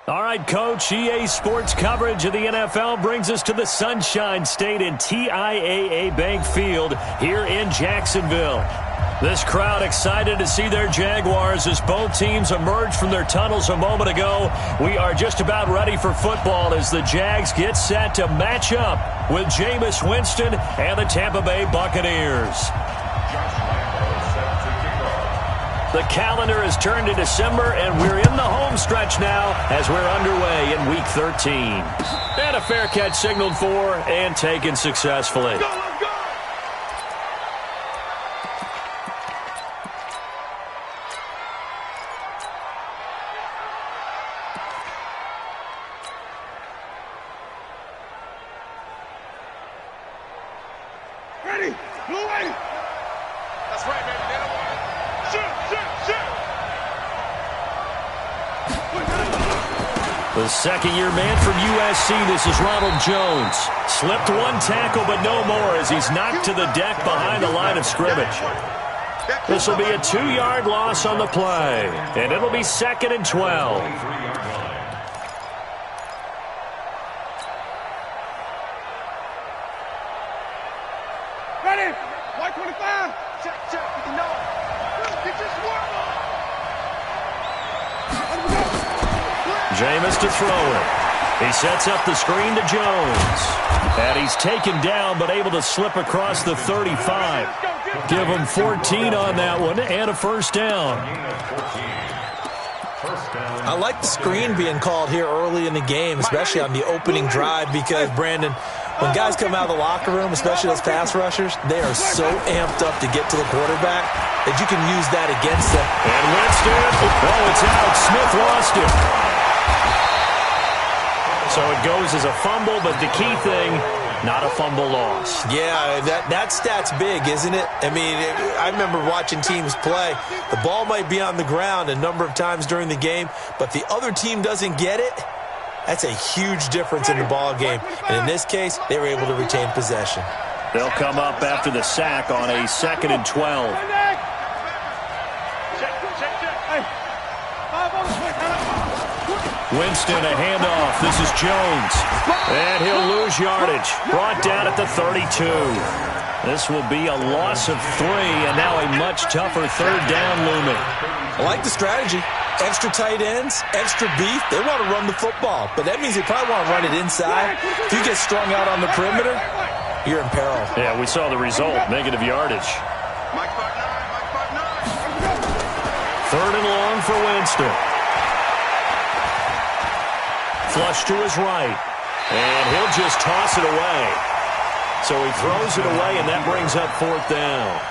All right, Coach, EA Sports coverage of the NFL brings us to the Sunshine State in TIAA Bank Field here in Jacksonville. This crowd excited to see their Jaguars as both teams emerged from their tunnels a moment ago. We are just about ready for football as the Jags get set to match up with Jameis Winston and the Tampa Bay Buccaneers. The calendar has turned to December, and we're in the home stretch now as we're underway in Week 13. And a fair catch signaled for and taken successfully. Ready? No way! That's right, baby. They don't want it. Shoot! The second-year man from USC, this is Ronald Jones. Slipped one tackle, but no more as he's knocked to the deck behind the line of scrimmage. This will be a 2-yard loss on the play, and it'll be 2nd and 12. Ready? White 25. Check. You know it. Get your swarm on. Jameis to throw it. He sets up the screen to Jones. And he's taken down but able to slip across the 35. Give him 14 on that one and a first down. I like the screen being called here early in the game, especially on the opening drive, because, Brandon, when guys come out of the locker room, especially those pass rushers, they are so amped up to get to the quarterback that you can use that against them. And Winston, it's out. Smith lost it. So it goes as a fumble, but the key thing, not a fumble loss. Yeah, that stat's big, isn't it? I mean, I remember watching teams play. The ball might be on the ground a number of times during the game, but the other team doesn't get it. That's a huge difference in the ball game. And in this case, they were able to retain possession. They'll come up after the sack on a 2nd and 12. Winston, a handoff. This is Jones. And he'll lose yardage. Brought down at the 32. This will be a loss of 3, and now a much tougher 3rd down looming. I like the strategy. Extra tight ends, extra beef. They want to run the football, but that means they probably want to run it inside. If you get strung out on the perimeter, you're in peril. Yeah, we saw the result, negative yardage. 3rd and long for Winston. Flush to his right, and he'll just toss it away. So he throws it away, and that brings up 4th down.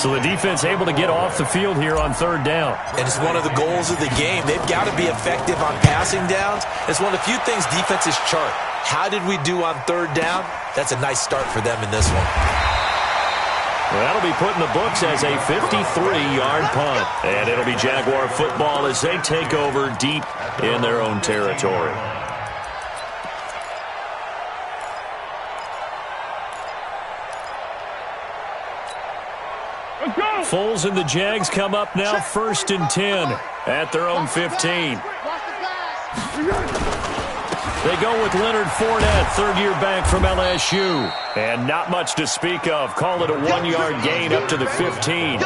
So the defense able to get off the field here on 3rd down. And it's one of the goals of the game. They've got to be effective on passing downs. It's one of the few things defenses chart. How did we do on 3rd down? That's a nice start for them in this one. Well, that'll be put in the books as a 53-yard punt. And it'll be Jaguar football as they take over deep in their own territory. Foles and the Jags come up now 1st and 10 at their own 15. They go with Leonard Fournette, 3rd-year back from LSU. And not much to speak of. Call it a 1-yard gain up to the 15.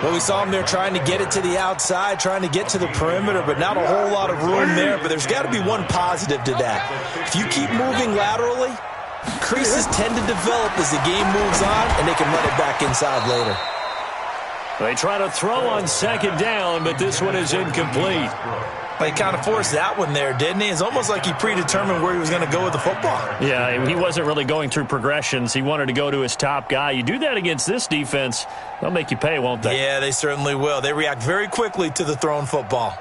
Well, we saw him there trying to get it to the outside, trying to get to the perimeter, but not a whole lot of room there. But there's got to be one positive to that. If you keep moving laterally, creases tend to develop as the game moves on, and they can let it back inside later. They try to throw on 2nd down, but this one is incomplete. Well, he kind of forced that one there, didn't he? It's almost like he predetermined where he was going to go with the football. Yeah, he wasn't really going through progressions. He wanted to go to his top guy. You do that against this defense, they'll make you pay, won't they? Yeah, they certainly will. They react very quickly to the thrown football.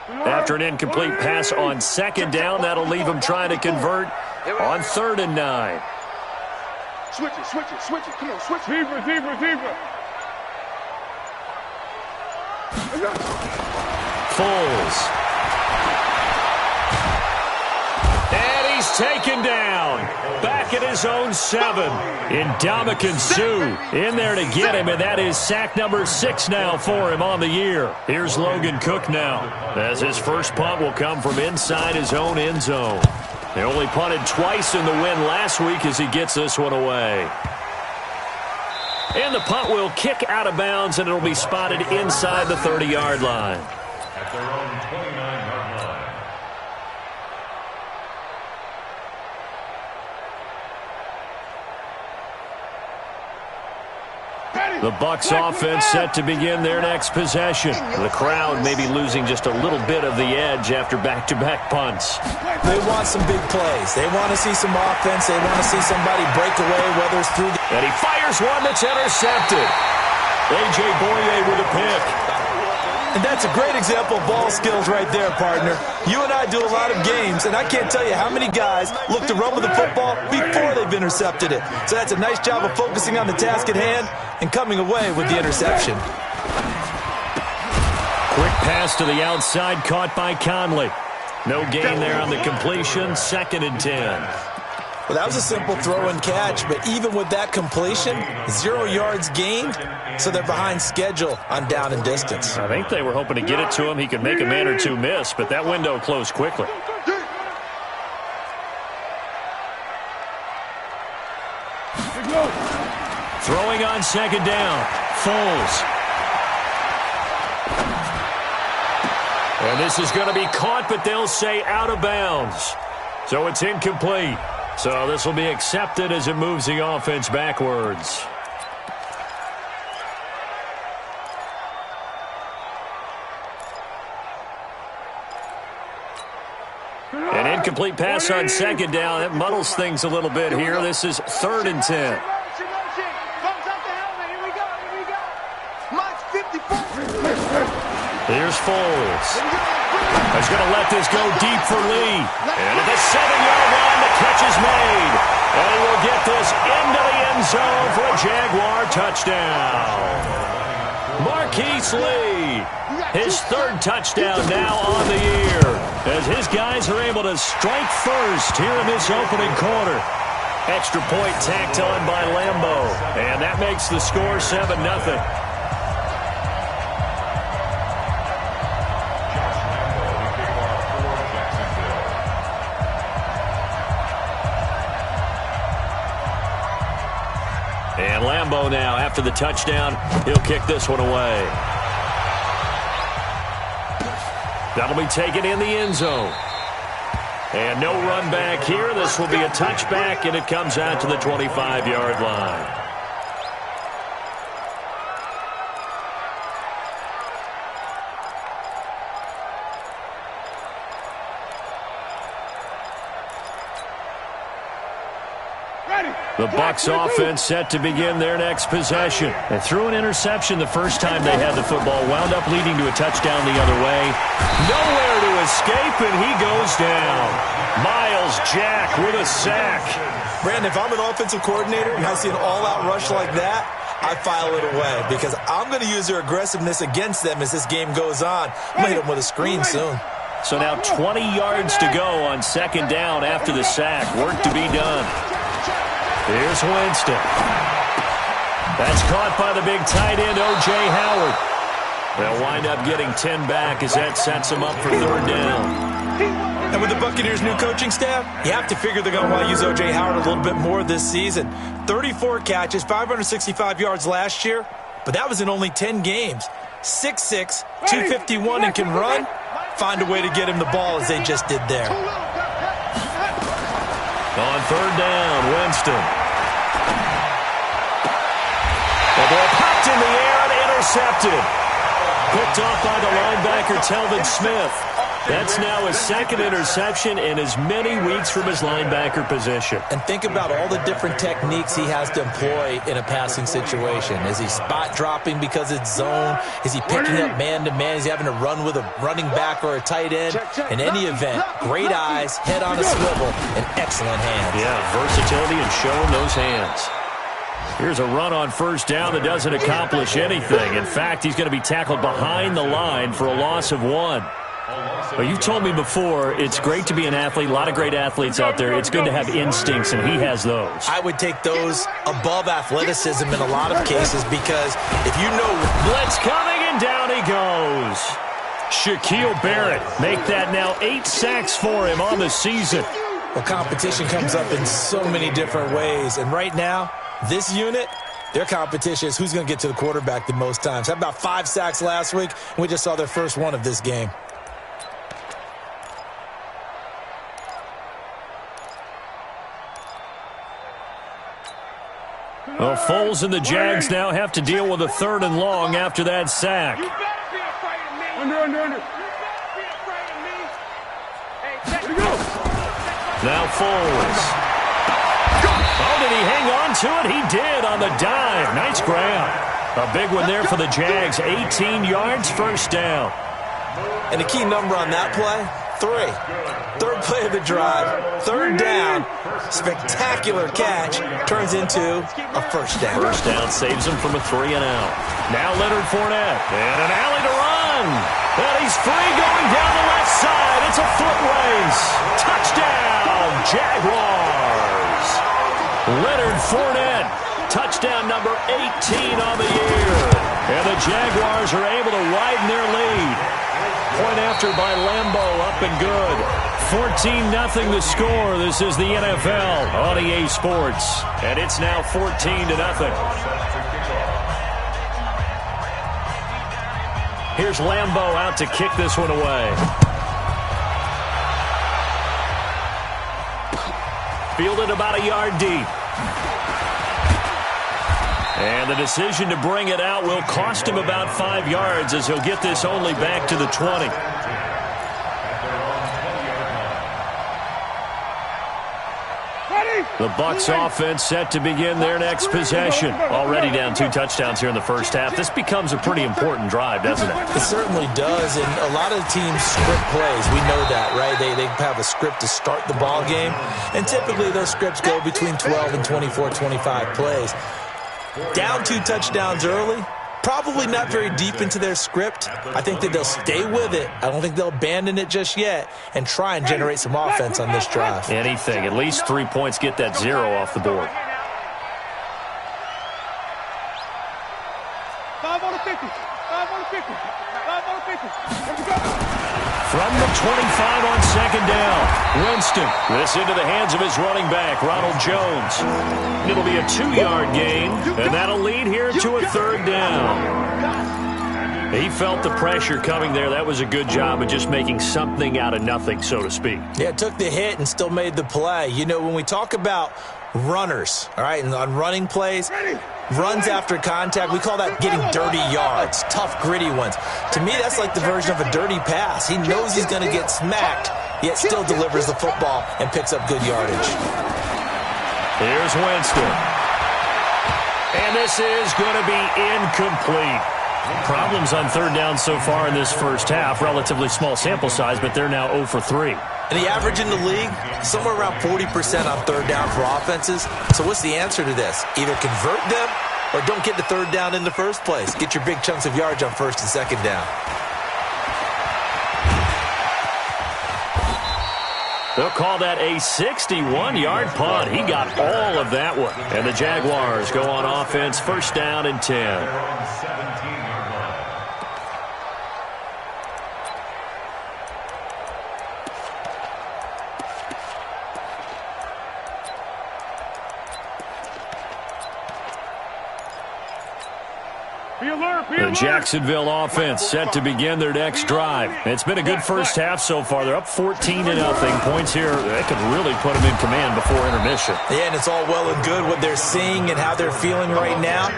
After an incomplete pass on 2nd down, that'll leave him trying to convert on 3rd and 9. Switch it. Come on, switch it. Deeper. Foles. And he's taken down. Back at his own 7. Ndamukong Suh in there to get him, and that is sack number 6 now for him on the year. Here's Logan Cook now, as his first punt will come from inside his own end zone. They only punted twice in the win last week as he gets this one away. And the punt will kick out of bounds, and it'll be spotted inside the 30-yard line. At their own 29-yard line. The Bucs offense set to begin their next possession. The crowd may be losing just a little bit of the edge after back-to-back punts. They want some big plays. They want to see some offense. They want to see somebody break away, whether it's through the... And he fires one that's intercepted. A.J. Boye with a pick. And that's a great example of ball skills right there, partner. You and I do a lot of games, and I can't tell you how many guys look to run with the football before they've intercepted it. So that's a nice job of focusing on the task at hand and coming away with the interception. Quick pass to the outside, caught by Conley. No gain there on the completion, 2nd and 10. Well, that was a simple throw and catch, but even with that completion, 0 yards gained, so they're behind schedule on down and distance. I think they were hoping to get it to him. He could make a man or two miss, but that window closed quickly. Throwing on 2nd down, Foles. And this is going to be caught, but they'll say out of bounds. So it's incomplete. So this will be accepted as it moves the offense backwards. An incomplete pass on 2nd down. That muddles things a little bit here. This is 3rd and 10. Here's Foles. He's going to let this go deep for Lee. And at the 7-yard line, the catch is made. And he will get this into the end zone for a Jaguar touchdown. Marquise Lee, his 3rd touchdown now on the year, as his guys are able to strike first here in this opening quarter. Extra point tacked on by Lambo, and that makes the score 7-0. And Lambo now, after the touchdown, he'll kick this one away. That'll be taken in the end zone. And no run back here. This will be a touchback, and it comes out to the 25-yard line. The Bucs offense set to begin their next possession. They threw an interception the first time they had the football, wound up leading to a touchdown the other way. Nowhere to escape, and he goes down. Miles Jack with a sack. Brandon, if I'm an offensive coordinator and I see an all-out rush like that, I file it away because I'm going to use their aggressiveness against them as this game goes on. I'm going to hit them with a screen soon. So now 20 yards to go on 2nd down after the sack. Work to be done. Here's Winston. That's caught by the big tight end, O.J. Howard. They'll wind up getting 10 back as that sets them up for 3rd down. And with the Buccaneers' new coaching staff, you have to figure they're going to want to use O.J. Howard a little bit more this season. 34 catches, 565 yards last year, but that was in only 10 games. 6'6", 251, and can run. Find a way to get him the ball as they just did there. On 3rd down, Winston. The ball popped in the air and intercepted. Picked off by the linebacker, Telvin Smith. That's now his 2nd interception in as many weeks from his linebacker position. And think about all the different techniques he has to employ in a passing situation. Is he spot dropping because it's zone? Is he picking up man-to-man? Is he having to run with a running back or a tight end? In any event, great eyes, head on a swivel, and excellent hands. Yeah, versatility and showing those hands. Here's a run on 1st down that doesn't accomplish anything. In fact, he's going to be tackled behind the line for a loss of 1. Well, you told me before, it's great to be an athlete. A lot of great athletes out there. It's good to have instincts, and he has those. I would take those above athleticism in a lot of cases because if you know... Blitz coming, and down he goes. Shaquille Barrett, make that now 8 sacks for him on the season. Well, competition comes up in so many different ways, and right now, this unit... their competition is who's going to get to the quarterback the most times. How about 5 sacks last week? We just saw their first one of this game. Well, Foles and the Jags now have to deal with a 3rd and long after that sack. You better be afraid of me. Under. You better be afraid of me. Hey, check it. Go. Now Foles. Oh, did he hang on to it? He did on the dive. Nice grab. A big one there for the Jags. 18 yards, first down. And the key number on that play, 3. 3rd play of the drive, 3rd down, spectacular catch, turns into a first down. First down saves him from a 3 and out. Now Leonard Fournette, and an alley to run. And he's free going down the left side. It's a foot race. Touchdown, Jaguars. Leonard Fournette, touchdown number 18 on the year. And the Jaguars are able to widen their lead. Point after by Lambeau, up and good. 14-0 the score. This is the NFL on EA Sports. And it's now 14-0. Here's Lambeau out to kick this one away. Fielded about a yard deep. And the decision to bring it out will cost him about 5 yards as he'll get this only back to the 20. The Bucs offense set to begin their next possession. Already down 2 touchdowns here in the first half. This becomes a pretty important drive, doesn't it? It certainly does, and a lot of teams script plays. We know that, right? They have a script to start the ball game, and typically those scripts go between 12 and 24, 25 plays. Down 2 touchdowns early, probably not very deep into their script. I think that they'll stay with it. I don't think they'll abandon it just yet and try and generate some offense on this drive. Anything. At least 3 points, get that 0 off the board. 5 on the 50. 5 on the 50. 5 on the 50. Let's go. From the 25 on 2nd down, Winston. This into the hands of his running back, Ronald Jones. It'll be a 2-yard gain, and that'll lead here to a 3rd down. He felt the pressure coming there. That was a good job of just making something out of nothing, so to speak. Yeah, took the hit and still made the play. You know, when we talk about runners, all right, and on running plays, runs after contact, we call that getting dirty yards, tough, gritty ones. To me, that's like the version of a dirty pass. He knows he's going to get smacked, yet still delivers the football and picks up good yardage. Here's Winston. And this is going to be incomplete. Problems on 3rd down so far in this first half. Relatively small sample size, but they're now 0 for 3. And the average in the league, somewhere around 40% on 3rd down for offenses. So what's the answer to this? Either convert them or don't get to 3rd down in the first place. Get your big chunks of yards on 1st and 2nd down. They'll call that a 61-yard punt. He got all of that one. And the Jaguars go on offense, 1st down and 10. The Jacksonville offense set to begin their next drive. It's been a good first half so far. They're up 14-0. Points here, they could really put them in command before intermission. Yeah, and it's all well and good what they're seeing and how they're feeling right now.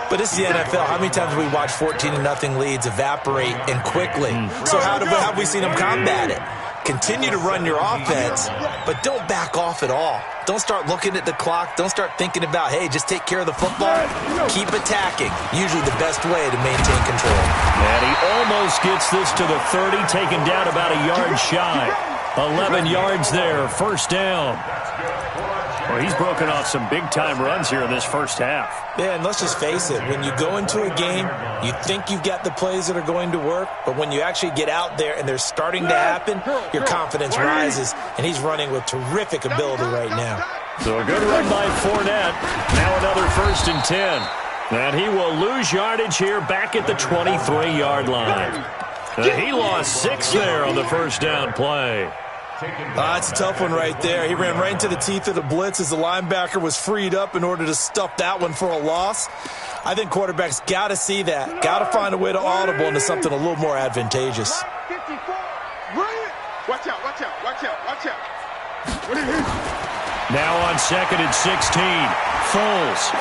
But it's the NFL. How many times have we watched 14-0 leads evaporate and quickly? So how have we seen them combat it? Continue to run your offense, but don't back off at all. Don't start looking at the clock. Don't start thinking about, hey, just take care of the football. Keep attacking. Usually the best way to maintain control. And he almost gets this to the 30, taken down about a yard shy. 11 yards there, 1st down. Well, he's broken off some big-time runs here in this first half. Yeah, and let's just face it. When you go into a game, you think you've got the plays that are going to work, but when you actually get out there and they're starting to happen, your confidence rises, and he's running with terrific ability right now. So a good run by Fournette. Now another 1st and 10. And he will lose yardage here back at the 23-yard line. He lost 6 there on the first down play. It's a tough one right there. He ran right into the teeth of the blitz as the linebacker was freed up in order to stuff that one for a loss. I think quarterbacks got to see that. Got to find a way to audible into something a little more advantageous. Watch out, watch out, watch out, watch out. Now on 2nd and 16. Foles.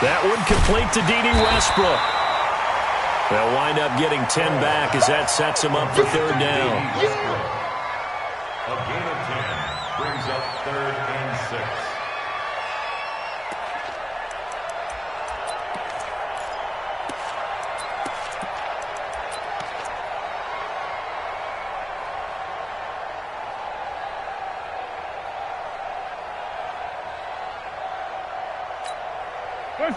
That one complete to D.D. Westbrook. They'll wind up getting 10 back as that sets him up for 3rd down. A gain of 10 brings up 3rd and 6.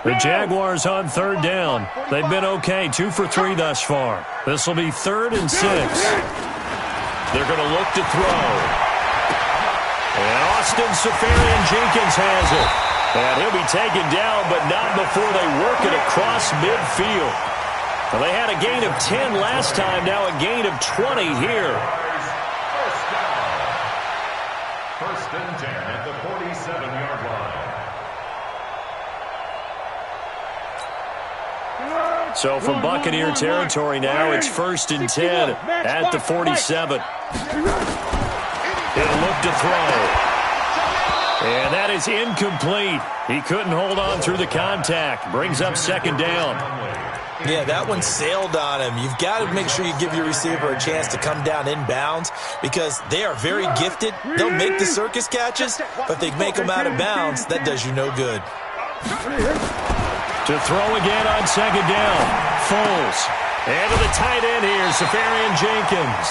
The Jaguars on 3rd down. They've been okay, 2 for 3 thus far. This will be 3rd and 6. They're going to look to throw. And Austin Seferian-Jenkins has it. And he'll be taken down, but not before they work it across midfield. Well, they had a gain of 10 last time, now a gain of 20 here. First and 10 at the 47-yard line. So from Buccaneer territory now, it's 1st and 10 at the 47. He'll look to throw. And that is incomplete. He couldn't hold on through the contact. Brings up 2nd down. Yeah, that one sailed on him. You've got to make sure you give your receiver a chance to come down inbounds because they are very gifted. They'll make the circus catches, but they make them out of bounds. That does you no good. To throw again on 2nd down. Foles. And to the tight end here, Seferian-Jenkins.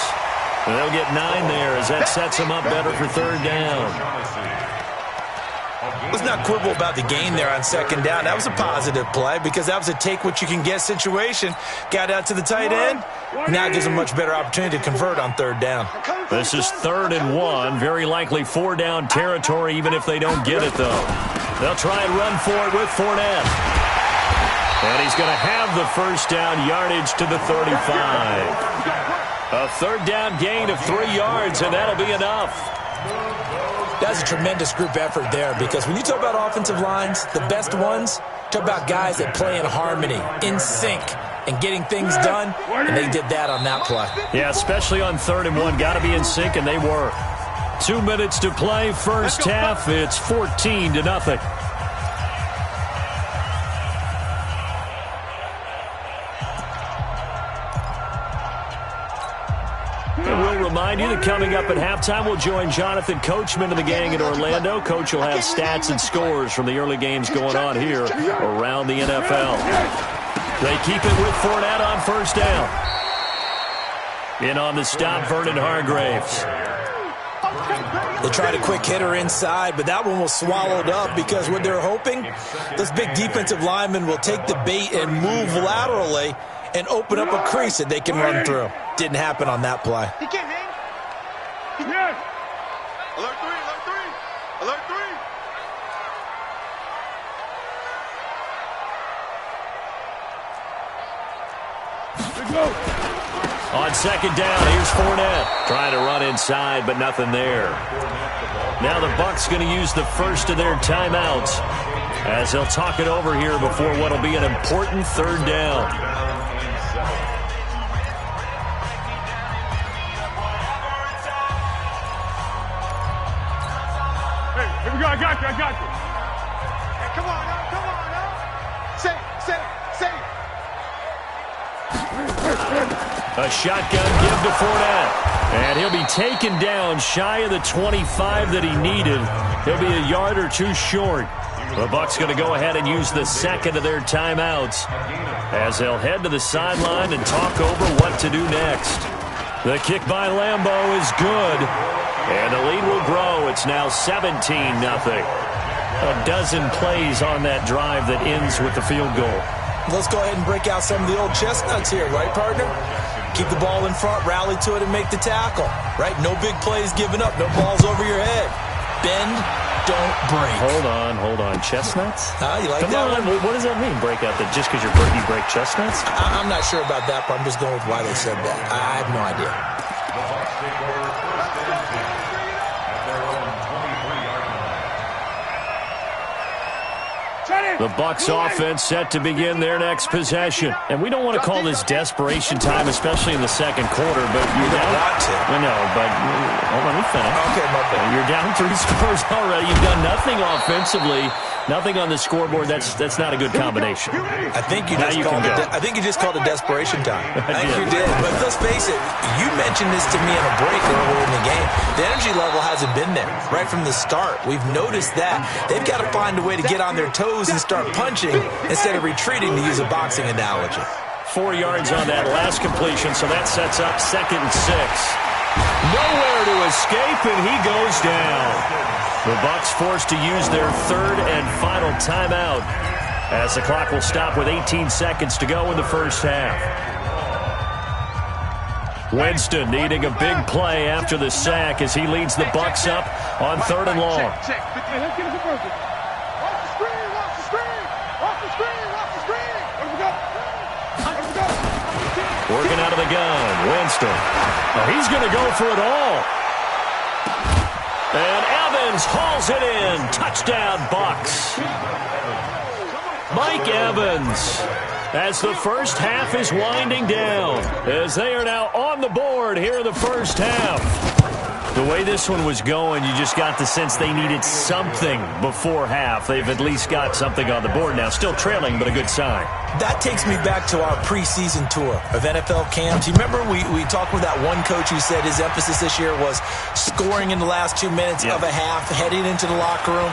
They'll get 9 there as that sets them up better for 3rd down. Let's not quibble about the gain there on 2nd down. That was a positive play because that was a take-what-you-can-get situation. Got out to the tight end. Now gives them a much better opportunity to convert on 3rd down. This is 3rd and 1. Very likely 4-down territory even if they don't get it, though. They'll try and run for it with Fournette. And he's going to have the 1st down yardage to the 35. A 3rd down gain of 3 yards, and that'll be enough. That's a tremendous group effort there because when you talk about offensive lines, the best ones, talk about guys that play in harmony, in sync, and getting things done, and they did that on that play. Yeah, especially on 3rd and 1. Got to be in sync, and they were. 2 minutes to play, first half. It's 14-0. Remind you that coming up at halftime, we'll join Jonathan Coachman and the gang in Orlando. Coach will have stats and scores from the early games going on here around the NFL. They keep it with Fournette on 1st down. In on the stop, Vernon Hargreaves. They tried a quick hitter inside, but that one was swallowed up because what they're hoping, those big defensive linemen will take the bait and move laterally and open up a crease that they can run through. Didn't happen on that play. He can't hang. Yes. Alert 3, alert 3, alert 3. Let's go. On 2nd down, here's Fournette. Trying to run inside, but nothing there. Now the Bucs going to use the first of their timeouts as they'll talk it over here before what will be an important 3rd down. Here we go, I got you. Hey, come on now. Say it. A shotgun give to Fournette. And he'll be taken down shy of the 25 that he needed. He'll be a yard or 2 short. The Bucs going to go ahead and use the 2nd of their timeouts as they'll head to the sideline and talk over what to do next. The kick by Lambeau is good. And the lead will grow. It's now 17-0. A dozen plays on that drive that ends with the field goal. Let's go ahead and break out some of the old chestnuts here, right, partner? Keep the ball in front, rally to it, and make the tackle, right? No big plays given up, no balls over your head. Bend, don't break. Hold on. Chestnuts? You like Come that on. one? What does that mean, break out? That just because you break chestnuts? I'm not sure about that, but I'm just going with why they said that. I have no idea. The Bucs take over first and 10 at their own 23-yard line. The Bucs offense set to begin their next possession. And we don't want to call this desperation time, especially in the second quarter, but you're down. Want to. I know, but let me finish. Okay, my bad. You're down 3 scores already. You've done nothing offensively, nothing on the scoreboard. That's not a good combination. I think you just called it desperation time. I think you did. But let's face it, you mentioned this to me in a break earlier in the game. The energy level hasn't been there right from the start. We've noticed that. They've got to find a way to get on their toes and start punching instead of retreating, to use a boxing analogy. 4 yards on that last completion, so that sets up 2nd and 6. Nowhere to escape, and he goes down. The Bucs forced to use their 3rd and final timeout as the clock will stop with 18 seconds to go in the first half. Winston needing a big play after the sack as he leads the Bucs up on 3rd and long. Check. Hey, let's get it first. Watch the screen. Watch the screen. Let me go. Working out of the gun, Winston. Oh, he's going to go for it all. And Evans hauls it in. Touchdown, Bucs. Mike Evans, as the first half is winding down, as they are now on the board here in the first half. The way this one was going, you just got the sense they needed something before half. They've at least got something on the board now. Still trailing, but a good sign. That takes me back to our preseason tour of NFL camps. You remember we talked with that one coach who said his emphasis this year was scoring in the last 2 minutes of a half, heading into the locker room.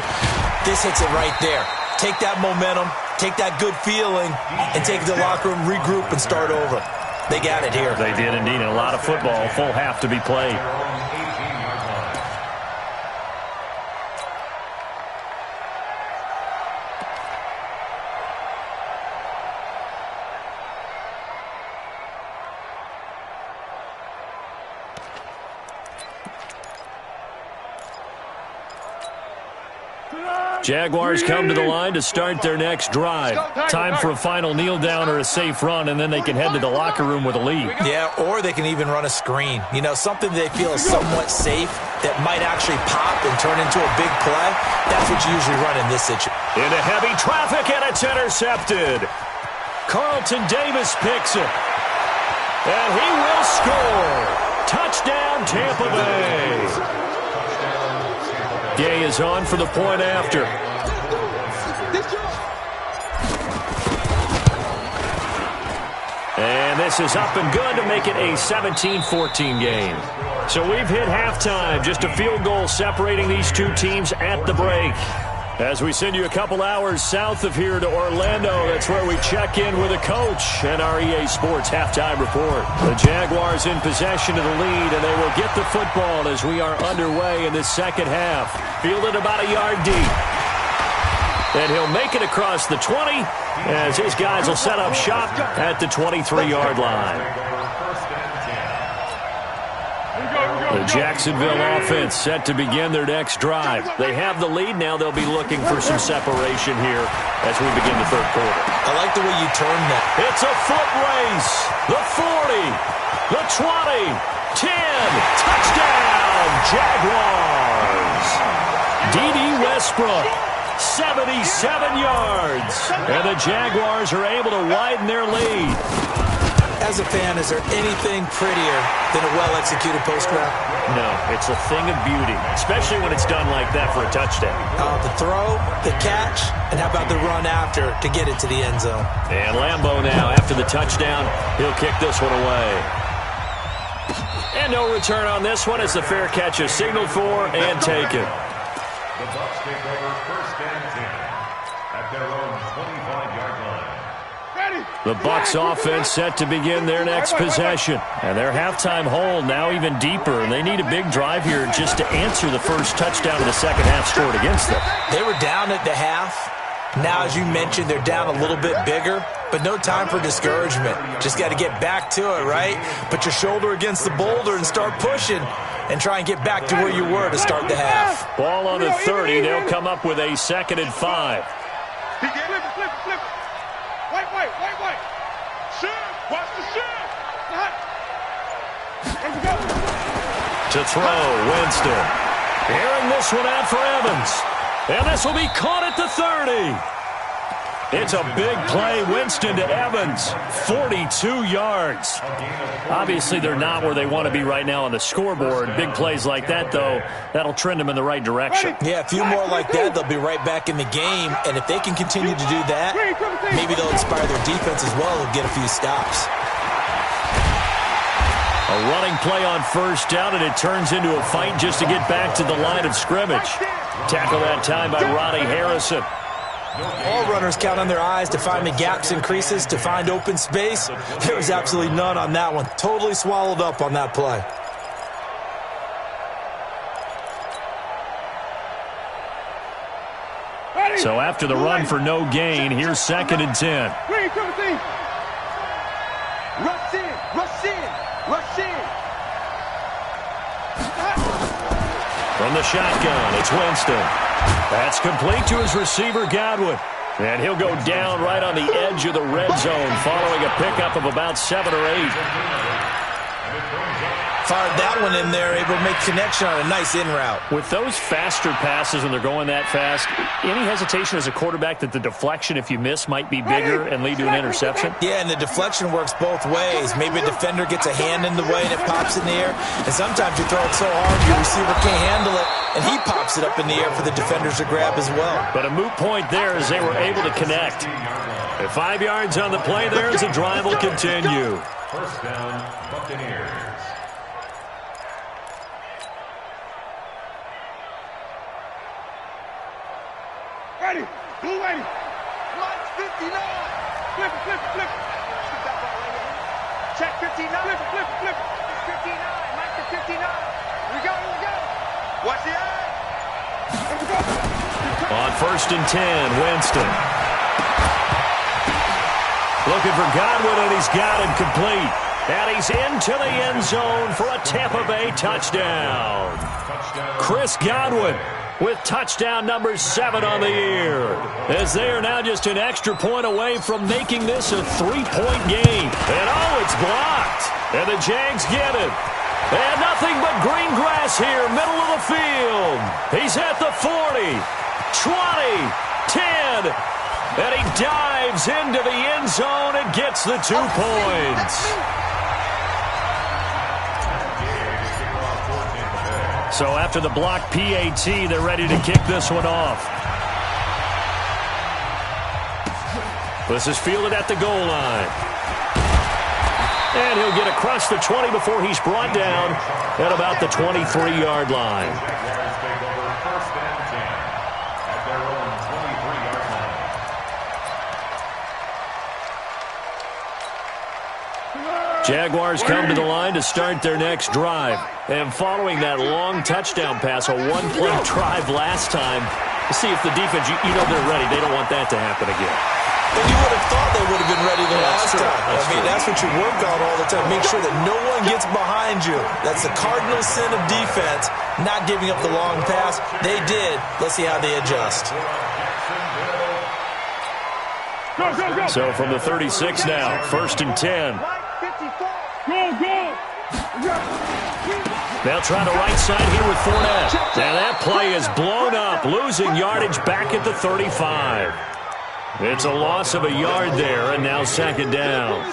This hits it right there. Take that momentum, take that good feeling, and take it to the locker room, regroup, and start over. They got it here. They did indeed. And a lot of football, full half to be played. Jaguars come to the line to start their next drive. Time for a final kneel down or a safe run, and then they can head to the locker room with a lead. Yeah, or they can even run a screen. You know, something they feel is somewhat safe that might actually pop and turn into a big play. That's what you usually run in this situation. Into heavy traffic, and it's intercepted. Carlton Davis picks it. And he will score. Touchdown, Tampa Bay. Gay is on for the point after. And this is up and good to make it a 17-14 game. So we've hit halftime. Just a field goal separating these two teams at the break. As we send you a couple hours south of here to Orlando, that's where we check in with a coach and our EA Sports halftime report. The Jaguars in possession of the lead, and they will get the football as we are underway in this second half. Fielded about a yard deep. And he'll make it across the 20 as his guys will set up shop at the 23-yard line. The Jacksonville offense set to begin their next drive. They have the lead now. They'll be looking for some separation here as we begin the third quarter. I like the way you turned that. It's a foot race. The 40, the 20, 10. Touchdown, Jaguars. D.D. Westbrook, 77 yards. And the Jaguars are able to widen their lead. As a fan, is there anything prettier than a well-executed post route? No, it's a thing of beauty, especially when it's done like that for a touchdown. The throw, the catch, and how about the run after to get it to the end zone? And Lambeau now, after the touchdown, he'll kick this one away. And no return on this one as the fair catch is signaled for and taken. The Bucs take over first and 10 at their own 25-yard line. Ready? The Bucs offense set to begin their next possession. And their halftime hole now even deeper, and they need a big drive here just to answer the first touchdown of the second half scored against them. They were down at the half. Now, as you mentioned, they're down a little bit bigger, but no time for discouragement. Just got to get back to it, right? Put your shoulder against the boulder and start pushing and try and get back to where you were to start the half. Ball on the 30. They'll come up with a 2nd and 5. Flip. White. Shoot. Watch the shoot. Let's go. To throw, Winston. Airing this one out for Evans. And this will be caught at the 30. It's a big play. Winston to Evans. 42 yards. Obviously, they're not where they want to be right now on the scoreboard. Big plays like that, though, that'll trend them in the right direction. Yeah, a few more like that, they'll be right back in the game. And if they can continue to do that, maybe they'll inspire their defense as well and get a few stops. A running play on first down, and it turns into a fight just to get back to the line of scrimmage. Tackle that time by Ronnie Harrison. All runners count on their eyes to find the gaps and creases, to find open space. There was absolutely none on that one. Totally swallowed up on that play. So after the run for no gain, here's 2nd and 10. Rush in. From the shotgun, it's Winston. That's complete to his receiver, Godwin. And he'll go down right on the edge of the red zone following a pickup of about 7 or 8. Fired that one in there, able to make connection on a nice in route. With those faster passes when they're going that fast, any hesitation as a quarterback that the deflection, if you miss, might be bigger and lead to an interception? Yeah, and the deflection works both ways. Maybe a defender gets a hand in the way and it pops in the air. And sometimes you throw it so hard your receiver can't handle it, and he pops it up in the air for the defenders to grab as well. But a moot point there as they were able to connect. At 5 yards on the play there as the drive will continue. First down, Buccaneers. Ready. Blue ready. March 59. Flip. Shoot that ball right here. Check 59. Flip. 59. Mike to 59. Here we go. Watch the eye. On 1st and 10, Winston. Looking for Godwin, and he's got him complete. And he's into the end zone for a Tampa Bay touchdown. Chris Godwin with touchdown number 7 on the year, as they are now just an extra point away from making this a 3-point game. And it's blocked. And the Jags get it. And nothing but green grass here, middle of the field. He's at the 40, 20, 10, and he dives into the end zone and gets the 2 points. So after the block PAT, they're ready to kick this one off. This is fielded at the goal line. And he'll get across the 20 before he's brought down at about the 23-yard line. Jaguars come to the line to start their next drive. And following that long touchdown pass, a one-play drive last time, to see if the defense, you know they're ready. They don't want that to happen again. And you would have thought they would have been ready the last time. That's what you work on all the time. Make sure that no one gets behind you. That's the cardinal sin of defense, not giving up the long pass. They did. Let's see how they adjust. Go. So from the 36 now, 1st and 10. Go. They'll try the right side here with Fournette. Now that play is blown up, losing yardage back at the 35. It's a loss of a yard there, and now 2nd down.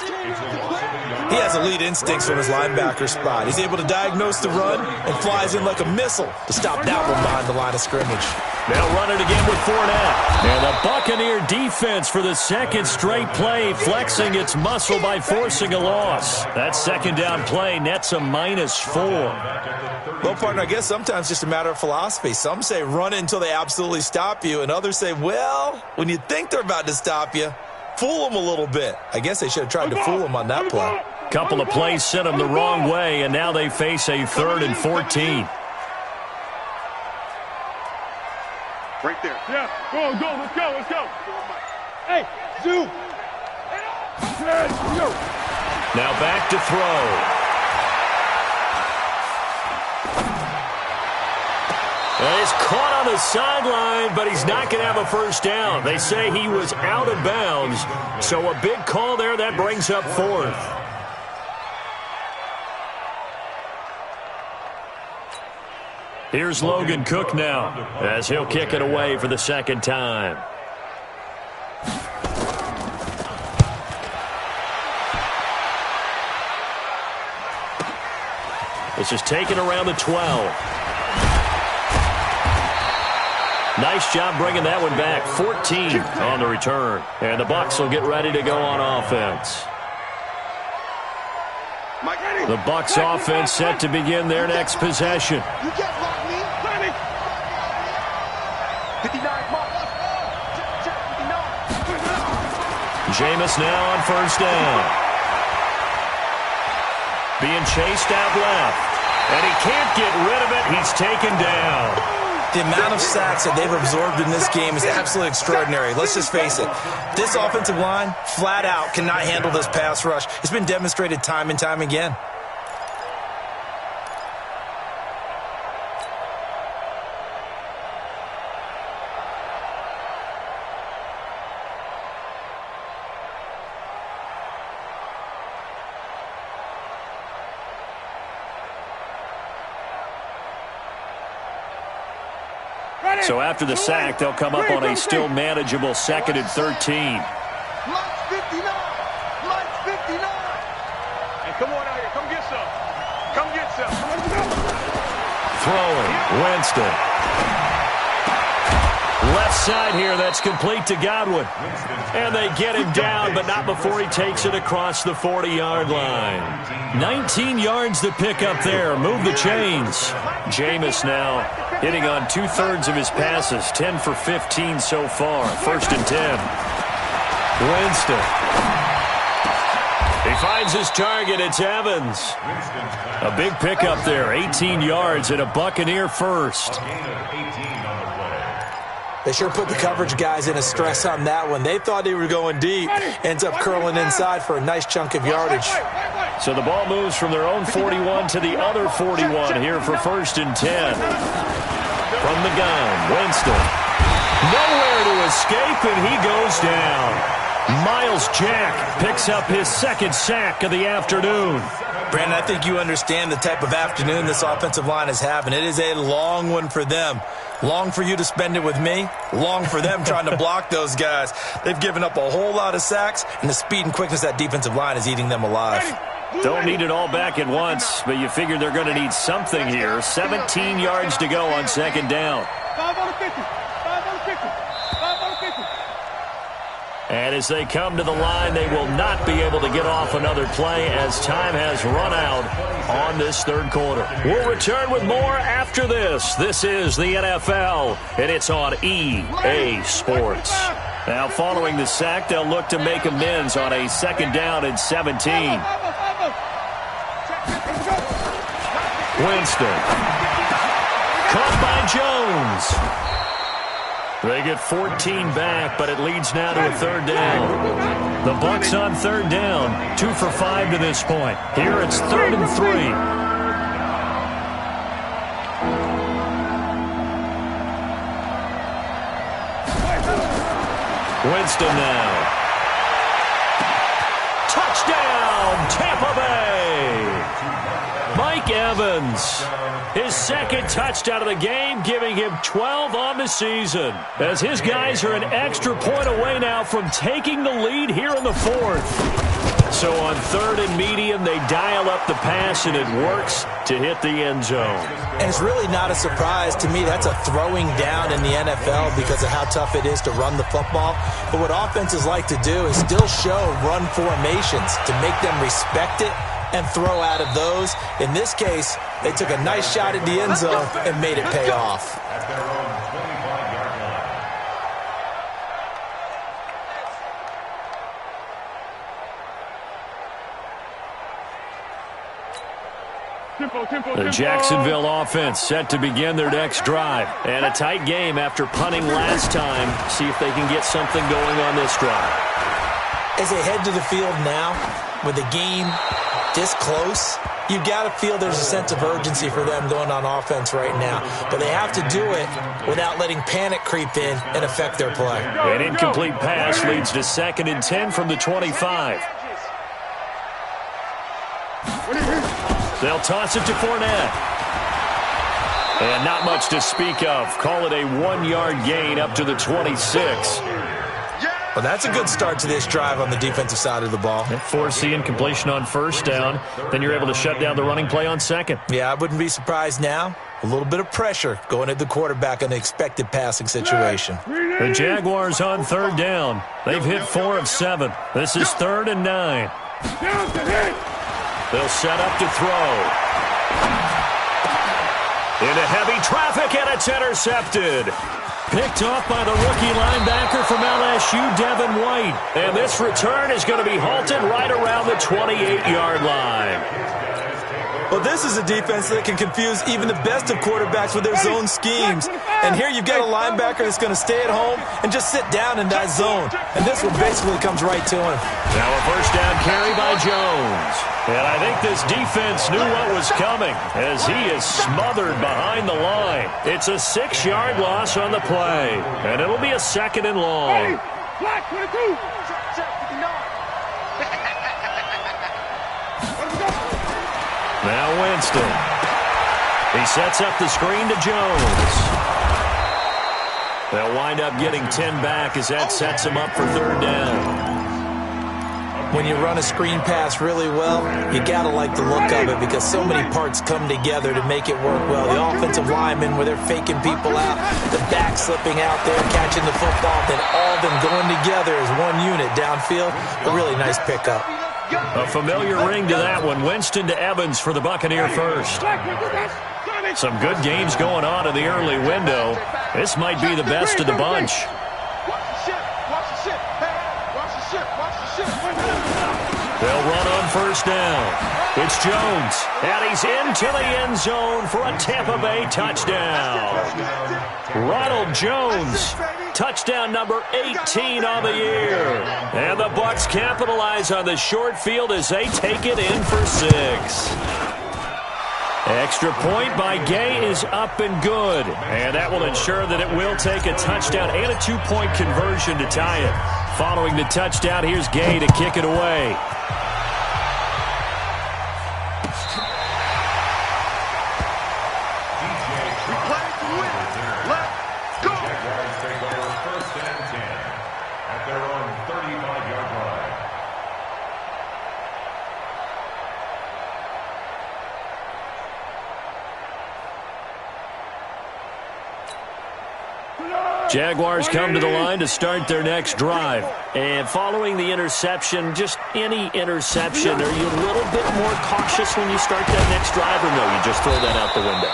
He has elite instincts from his linebacker spot. He's able to diagnose the run and flies in like a missile to stop that one behind the line of scrimmage. They'll run it again with Fournette. And the Buccaneer defense for the 2nd straight play, flexing its muscle by forcing a loss. That 2nd down play nets a -4. Well, partner, I guess sometimes just a matter of philosophy. Some say run it until they absolutely stop you, and others say, well, when you think they're about to stop you, fool him a little bit. I guess they should have tried to fool him on that play. Couple of plays sent him the wrong way, and now they face a 3rd and 14. Right there. Yeah, go, let's go, let's go. Hey, Zoo. Now back to throw. And he's caught on the sideline, but he's not going to have a first down. They say he was out of bounds, so a big call there. That brings up 4th. Here's Logan Cook now, as he'll kick it away for the 2nd time. This is taken around the 12. Nice job bringing that one back. 14 on the return. And the Bucs will get ready to go on offense. The Bucs offense set to begin their next possession. You can't block me. 59, come on. Check, 59. Jameis now on first down. Being chased out left. And he can't get rid of it. He's taken down. The amount of sacks that they've absorbed in this game is absolutely extraordinary. Let's just face it. This offensive line, flat out, cannot handle this pass rush. It's been demonstrated time and time again. So after the sack, they'll come up on a still manageable 2nd and 13. Mike's 59. Mike's 59. Hey, come on out here. Come get some. Come get some. Throwing. Winston. Left side here. That's complete to Godwin. And they get him down, but not before he takes it across the 40-yard line. 19 yards to pick up there. Move the chains. Jameis now hitting on 2/3 of his passes. 10 for 15 so far. 1st and 10. Winston. He finds his target. It's Evans. A big pickup there. 18 yards and a Buccaneer first. They sure put the coverage guys in a stress on that one. They thought they were going deep. Ends up curling inside for a nice chunk of yardage. So the ball moves from their own 41 to the other 41 here for 1st and 10. From the gun, Winston. Nowhere to escape, and he goes down. Miles Jack picks up his 2nd sack of the afternoon. Brandon, I think you understand the type of afternoon this offensive line is having. It is a long one for them. Long for you to spend it with me. Long for them trying to block those guys. They've given up a whole lot of sacks, and the speed and quickness of that defensive line is eating them alive. Don't need it all back at once, but you figure they're going to need something here. 17 yards to go on 2nd down. 5 on the 50. 5 on the 50. 5 on the 50. And as they come to the line, they will not be able to get off another play as time has run out on this 3rd quarter. We'll return with more after this. This is the NFL, and it's on EA Sports. Now, following the sack, they'll look to make amends on a 2nd down and 17. Winston. Caught by Jones. They get 14 back, but it leads now to a 3rd down. The Bucs on 3rd down, 2 for 5 to this point. Here it's 3rd and 3. Winston now. Touchdown, Tampa Bay. Mike Evans. His 2nd touchdown of the game, giving him 12 on the season. As his guys are an extra point away now from taking the lead here in the 4th. So on 3rd and medium, they dial up the pass, and it works to hit the end zone. And it's really not a surprise to me. That's a throwing down in the NFL because of how tough it is to run the football. But what offenses like to do is still show run formations to make them respect it and throw out of those. In this case, they took a nice shot at the end zone and made it pay off. At their own 25-yard The Jacksonville offense set to begin their next drive. And a tight game after punting last time. See if they can get something going on this drive. As they head to the field now, with the game this close, you've got to feel there's a sense of urgency for them going on offense right now. But they have to do it without letting panic creep in and affect their play. An incomplete pass leads to 2nd and 10 from the 25. They'll toss it to Fournette. And not much to speak of. Call it a 1-yard gain up to the 26. Well, that's a good start to this drive on the defensive side of the ball. Force the incompletion on 1st down. Then you're able to shut down the running play on 2nd. Yeah, I wouldn't be surprised now. A little bit of pressure going at the quarterback in the expected passing situation. The Jaguars on 3rd down. They've hit 4 of 7. This is 3rd and 9. They'll set up to throw. Into heavy traffic, and it's intercepted. Picked off by the rookie linebacker from LSU, Devin White. And this return is going to be halted right around the 28-yard line. Well, this is a defense that can confuse even the best of quarterbacks with their zone schemes. And here you've got a linebacker that's going to stay at home and just sit down in that zone. And this one basically comes right to him. Now a 1st down carry by Jones. And I think this defense knew what was coming as he is smothered behind the line. It's a 6-yard loss on the play. And it'll be a 2nd and long. Now Winston. He sets up the screen to Jones. They'll wind up getting 10 back as that sets him up for 3rd down. When you run a screen pass really well, you got to like the look of it because so many parts come together to make it work well. The offensive linemen, where they're faking people out, the back slipping out there, catching the football, then all of them going together as one unit downfield. A really nice pickup. A familiar ring to that one. Winston to Evans for the Buccaneer first. Some good games going on in the early window. This might be the best of the bunch. They'll run on 1st down. It's Jones, and he's into the end zone for a Tampa Bay touchdown. Ronald Jones, touchdown number 18 on the year. And the Bucs capitalize on the short field as they take it in for 6. Extra point by Gay is up and good. And that will ensure that it will take a touchdown and a 2-point conversion to tie it. Following the touchdown, here's Gay to kick it away. Jaguars come to the line to start their next drive. And following the interception, just any interception, are you a little bit more cautious when you start that next drive, or no, you just throw that out the window?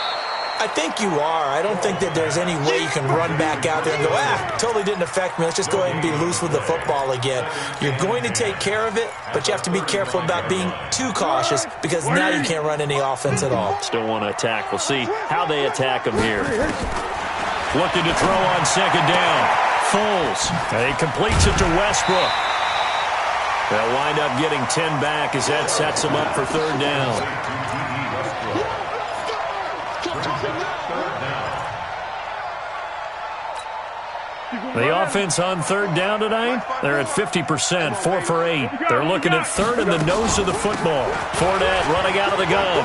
I think you are. I don't think that there's any way you can run back out there and go, totally didn't affect me. Let's just go ahead and be loose with the football again. You're going to take care of it, but you have to be careful about being too cautious because now you can't run any offense at all. Still want to attack. We'll see how they attack them here. Looking to throw on 2nd down. Foles. He completes it to Westbrook. They'll wind up getting 10 back as that sets them up for 3rd down. The offense on 3rd down tonight, they're at 50%, 4 for 8. They're looking at 3rd in the nose of the football. Fournette running out of the gun.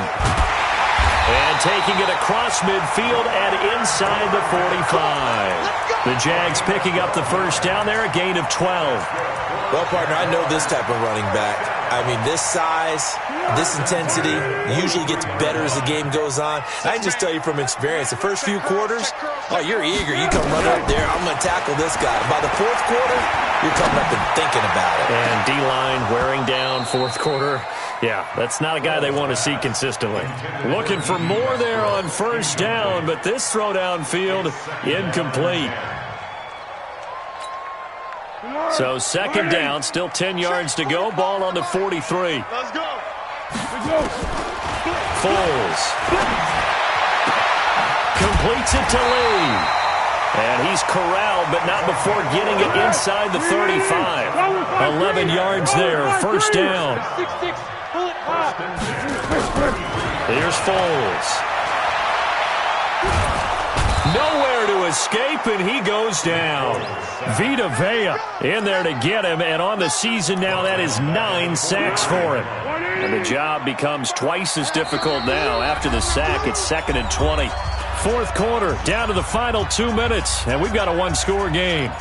And taking it across midfield and inside the 45. The Jags picking up the 1st down there, a gain of 12. Well, partner, I know this type of running back. I mean, this size, this intensity usually gets better as the game goes on. I can just tell you from experience, the first few quarters, you're eager. You come running up there, I'm going to tackle this guy. By the 4th quarter, you're coming up and thinking about it. And D-line wearing down 4th quarter. Yeah, that's not a guy they want to see consistently. Looking for more there on 1st down, but this throw downfield incomplete. So 2nd down, still 10 yards to go. Ball on the 43. Let's go. Foles. Completes it to Lee. And he's corralled, but not before getting it inside the 35. 11 yards there, first down. Here's Foles. Nowhere to escape, and he goes down. Vita Vea in there to get him, and on the season now, that is 9 sacks for him. And the job becomes twice as difficult now. After the sack, it's 2nd and 20. Fourth quarter, down to the final 2 minutes, and we've got a one-score game.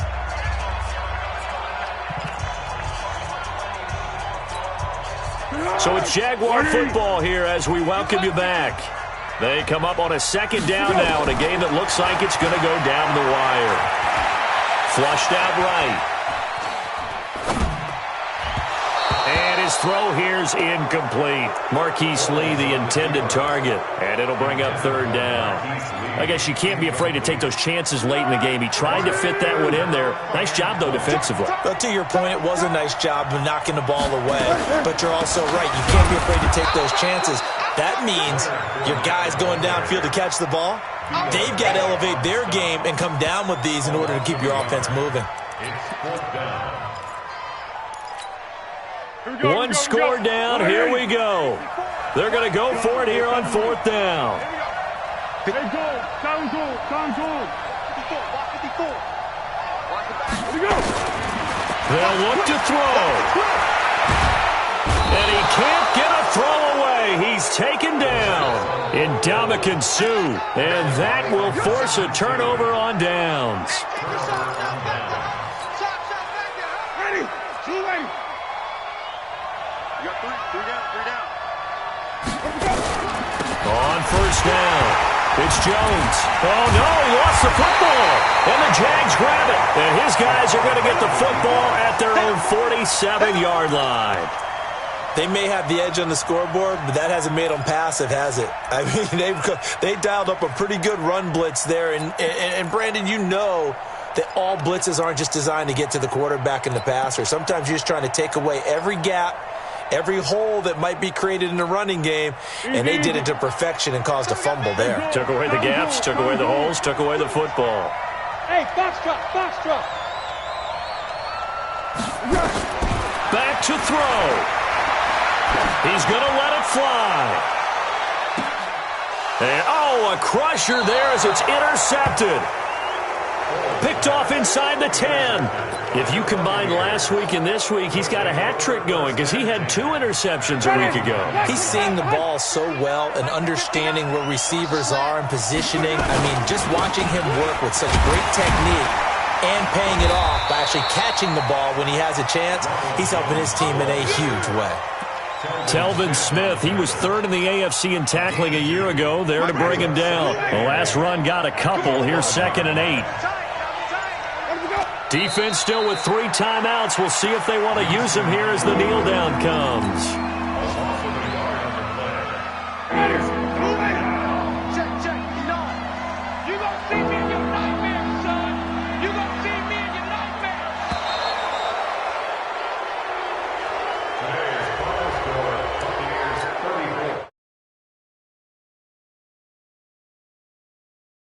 So it's Jaguar football here as we welcome you back. They come up on a 2nd down now in a game that looks like it's going to go down the wire. Flushed out right. And his throw here's incomplete. Marquise Lee, the intended target. And it'll bring up 3rd down. I guess you can't be afraid to take those chances late in the game. He tried to fit that one in there. Nice job, though, defensively. But to your point, it was a nice job of knocking the ball away. But you're also right. You can't be afraid to take those chances. That means your guys going downfield to catch the ball, they've got to elevate their game and come down with these in order to keep your offense moving. One score down. Here we go. They're going to go for it here on 4th down. They'll look to throw. And he can't get a throw away. He's taken down in Ndamukong Suh. And that will force a turnover on downs. Ready. Two ready. You got three down. On 1st down, it's Jones. Oh, no, he lost the football. And the Jags grab it. And his guys are going to get the football at their own 47-yard line. They may have the edge on the scoreboard, but that hasn't made them passive, has it? I mean, they dialed up a pretty good run blitz there. And Brandon, you know that all blitzes aren't just designed to get to the quarterback and the passer. Sometimes you're just trying to take away every gap, every hole that might be created in the running game, and they did it to perfection and caused a fumble there. Took away the gaps, took away the holes, took away the football. Hey, box drop. Back to throw. He's going to let it fly. And, a crusher there as it's intercepted. Picked off inside the 10. If you combine last week and this week, he's got a hat trick going because he had 2 interceptions a week ago. He's seeing the ball so well and understanding where receivers are and positioning. I mean, just watching him work with such great technique and paying it off by actually catching the ball when he has a chance, he's helping his team in a huge way. Telvin Smith, he was 3rd in the AFC in tackling a year ago, there to bring him down. The last run got a couple. Here's 2nd and 8. Defense still with 3 timeouts. We'll see if they want to use them here as the kneel down comes.